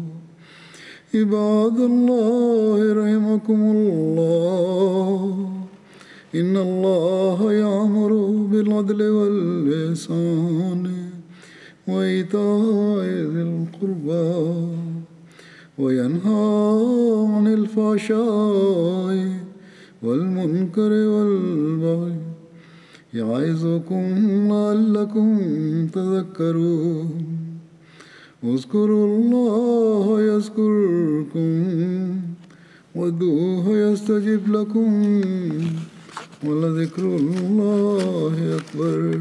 عباد الله رحمكم الله إن الله يأمر بالعدل والإحسان وإيتاء ذي القربى وينهى عن الفحشاء والمنكر والبغي يعظكم لعلكم تذكرون اذكروا الله يذكركم وادعوه يستجب لكم ولذكر الله أكبر